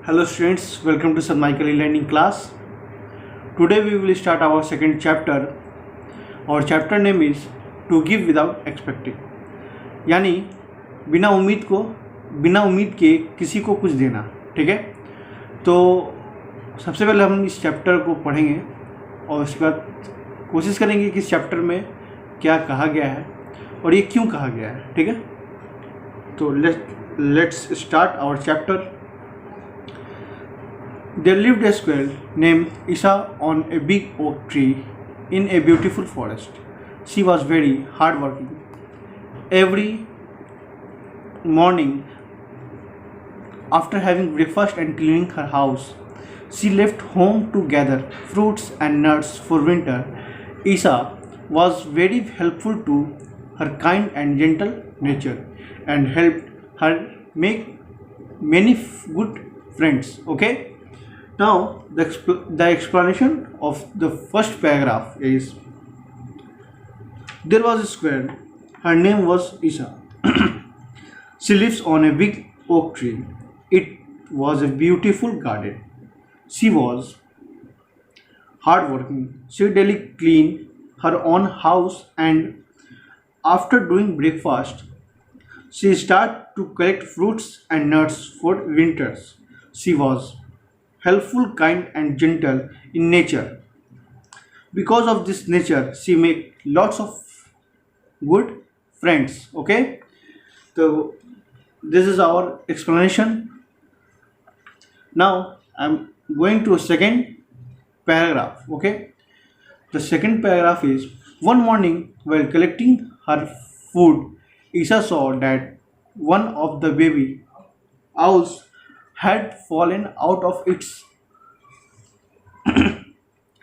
Hello students, welcome to Sir Michael e-learning class. Today we will start our second chapter. Our chapter name is To Give Without Expecting. यानी बिना उम्मीद के किसी को कुछ देना. ठीक है, तो सबसे पहले हम इस चैप्टर को पढ़ेंगे और उसके बाद कोशिश करेंगे कि इस चैप्टर में क्या कहा गया है और ये क्यों कहा गया है. ठीक है, तो let's start our chapter. There lived a squirrel named Isa on a big oak tree in a beautiful forest. She was very hardworking. Every morning, after having breakfast and cleaning her house, she left home to gather fruits and nuts for winter. Isa was very helpful to her kind and gentle nature and helped her make many good friends. Okay. Now the explanation of the first paragraph is: there was a squirrel. Her name was Isa. She lives on a big oak tree. It was a beautiful garden. She was hardworking. She daily cleaned her own house, and after doing breakfast, she started to collect fruits and nuts for winters. She was helpful, kind, and gentle in nature. Because of this nature, she make lots of good friends. Okay, so this is our explanation. Now I'm going to a second paragraph. Okay, the second paragraph is: one morning, while collecting her food, Isa saw that one of the baby owls had fallen out of its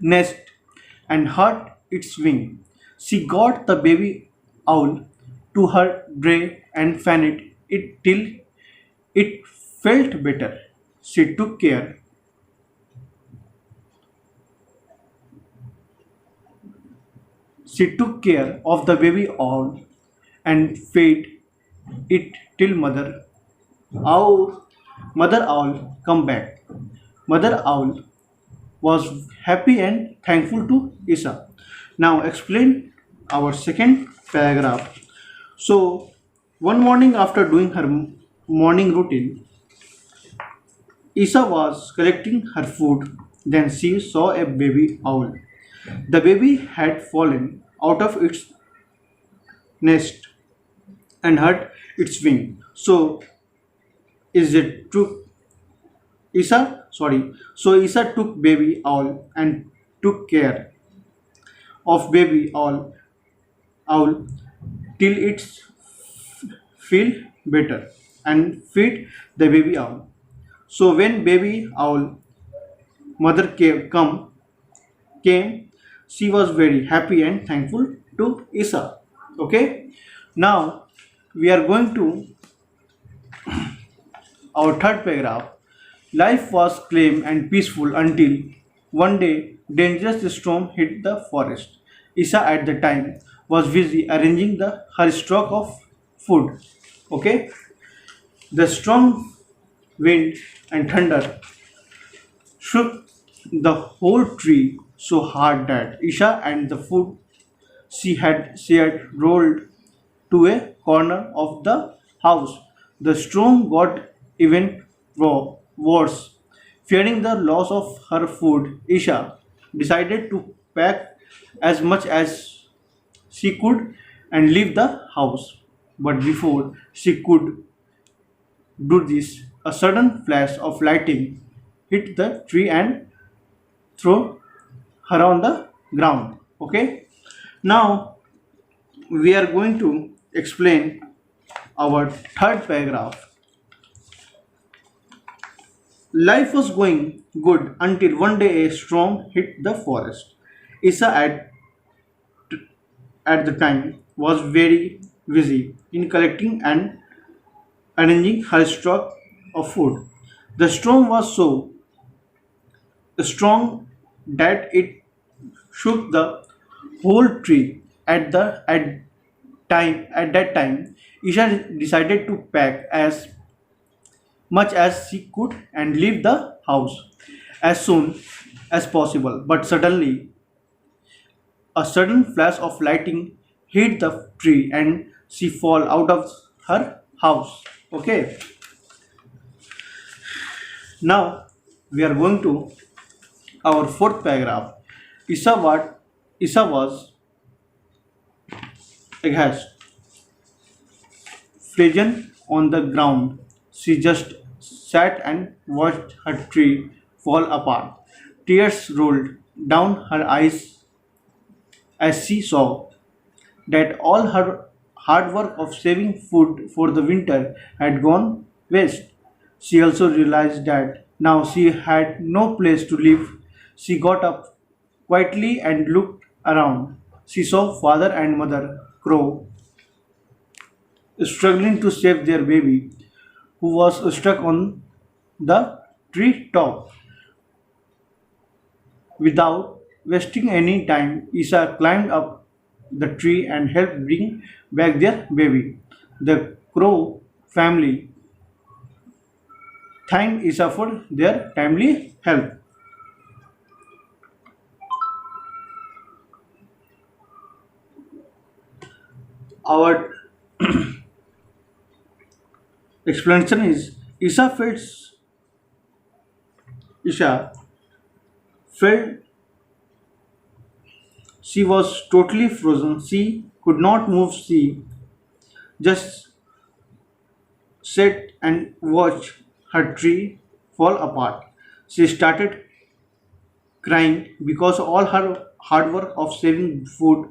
nest and hurt its wing. She got the baby owl to her tray and fanned it till it felt better. She took care. She took care of the baby owl and fed it till Mother Owl come back. Mother Owl was happy and thankful to Isa. Now explain our second paragraph. So one morning after doing her morning routine, Isa was collecting her food. Then she saw a baby owl. The baby had fallen out of its nest and hurt its wing. So is it true? So Isa took baby owl and took care of baby owl till it's feel better and feed the baby owl. So when baby owl mother came, she was very happy and thankful to Isa. Okay. Now we are going to our third paragraph. Life was calm and peaceful until one day dangerous storm hit the forest. Isa at the time was busy arranging her stock of food. Okay, the strong wind and thunder shook the whole tree so hard that Isha and the food she had rolled to a corner of the house. The storm got even worse. Fearing the loss of her food, Isha decided to pack as much as she could and leave the house. But before she could do this, a sudden flash of lightning hit the tree and threw her on the ground. Okay, now we are going to explain our third paragraph. Life was going good until one day a storm hit the forest. Isa at the time was very busy in collecting and arranging her stock of food. The storm was so strong that it shook the whole tree. At that time, Isha decided to pack much as she could and leave the house as soon as possible. But suddenly, a sudden flash of lighting hit the tree and she fall out of her house. Okay, now we are going to our fourth paragraph. Isa, Isa was aghast, frozen on the ground. She just sat and watched her tree fall apart. Tears rolled down her eyes as she saw that all her hard work of saving food for the winter had gone waste. She also realized that now she had no place to live. She got up quietly and looked around. She saw father and mother crow struggling to save their baby who was stuck on the tree top. Without wasting any time, Isa climbed up the tree and helped bring back their baby. The crow family thanked Isa for their timely help. Our explanation is Isha felt she was totally frozen. She could not move. She just sat and watched her tree fall apart. She started crying because all her hard work of saving food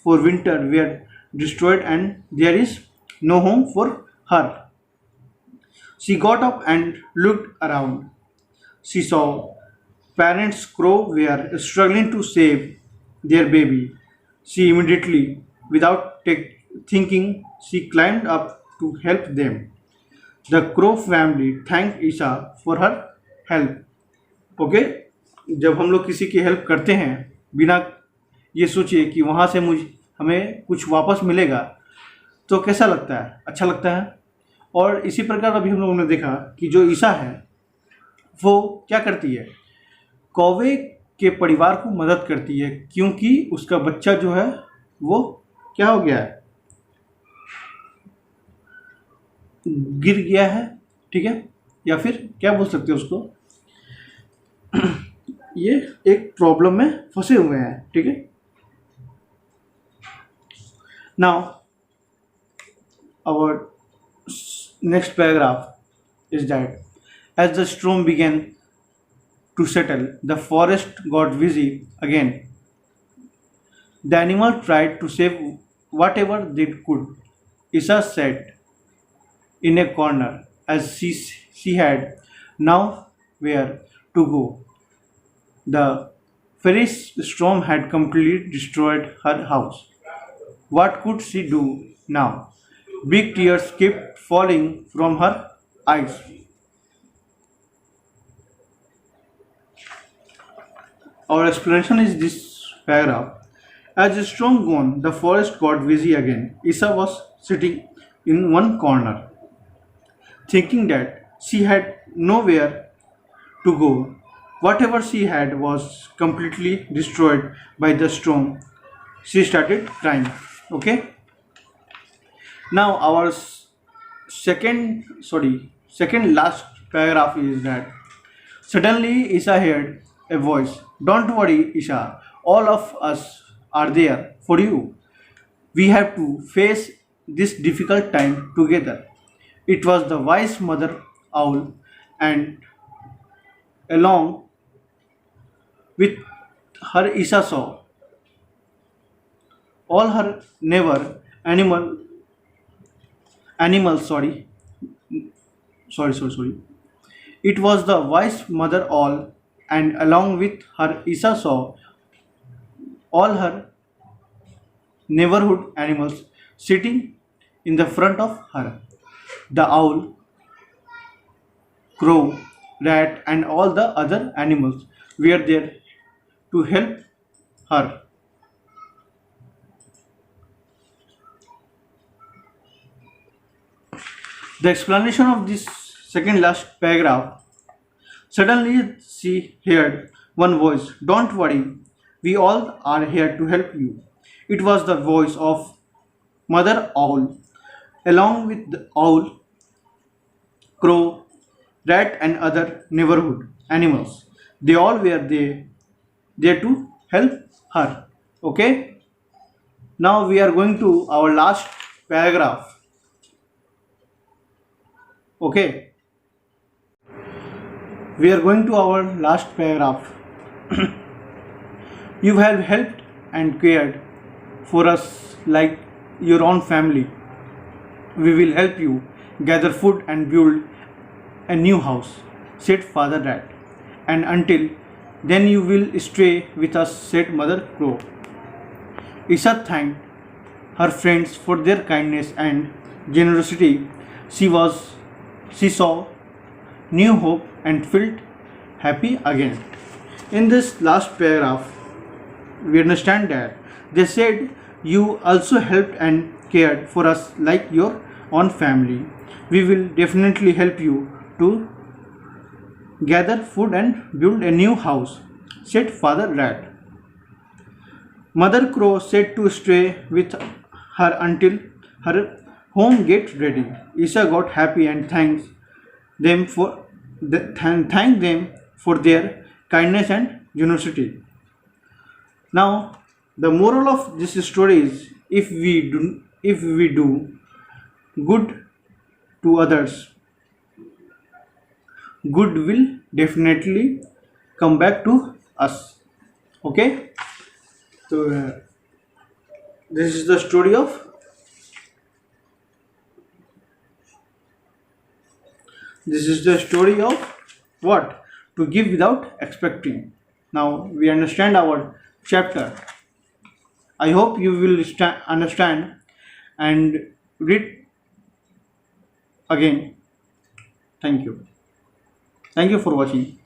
for winter were destroyed and there is no home for her. She got up and looked around. She saw parents crow were struggling to save their baby. She immediately, without thinking, she climbed up to help them. The crow family thanked Isha for her help. Okay, जब हम लोग किसी की help करते हैं बिना ये सोचे कि वहाँ से हमें कुछ वापस मिलेगा, तो कैसा लगता है? अच्छा लगता है। और इसी प्रकार अभी हम लोगों ने देखा कि जो ईसा है वो क्या करती है, कौवे के परिवार को मदद करती है क्योंकि उसका बच्चा जो है वो क्या हो गया है, गिर गया है, ठीक है, या फिर क्या बोल सकते हैं उसको, ये एक प्रॉब्लम में फंसे हुए हैं, ठीक है। Now our next paragraph is that as the storm began to settle, the forest got busy again. The animal tried to save whatever they could. Isa sat in a corner as she had nowhere to go. The fierce storm had completely destroyed her house. What could she do now? Big tears kept falling from her eyes. Our explanation is this paragraph. As the storm gone, the forest got busy again. Isa was sitting in one corner, thinking that she had nowhere to go. Whatever she had was completely destroyed by the storm. She started crying. Okay. Now our second last paragraph is that suddenly Isa heard a voice. Don't worry, Isha. All of us are there for you. We have to face this difficult time together. It was the wise mother owl, and along with her, Isha saw all her neighbor animals. Sorry. It was the wise mother owl, and along with her, Isa saw all her neighborhood animals sitting in the front of her. The owl, crow, rat, and all the other animals were there to help her. The explanation of this second last paragraph. Suddenly she heard one voice, "Don't worry, we all are here to help you." It was the voice of Mother Owl. Along with the owl, crow, rat, and other neighborhood animals, they all were there to help her. Okay? Now we are going to our last paragraph. Okay? We are going to our last paragraph. You have helped and cared for us like your own family. We will help you gather food and build a new house, said Father Rat. And until then you will stay with us, said Mother Crow. Isha thanked her friends for their kindness and generosity. She saw new hope and felt happy again. In this last paragraph, we understand that they said you also helped and cared for us like your own family. We will definitely help you to gather food and build a new house, said Father Rat. Mother Crow said to stay with her until her home gets ready. Isha got happy and them for thanked them for their kindness and generosity. Now, the moral of this story is if we do good to others, good will definitely come back to us. Okay, so this is the story of what to give without expecting. Now we understand our chapter. I hope you will understand and read again. Thank you. Thank you for watching.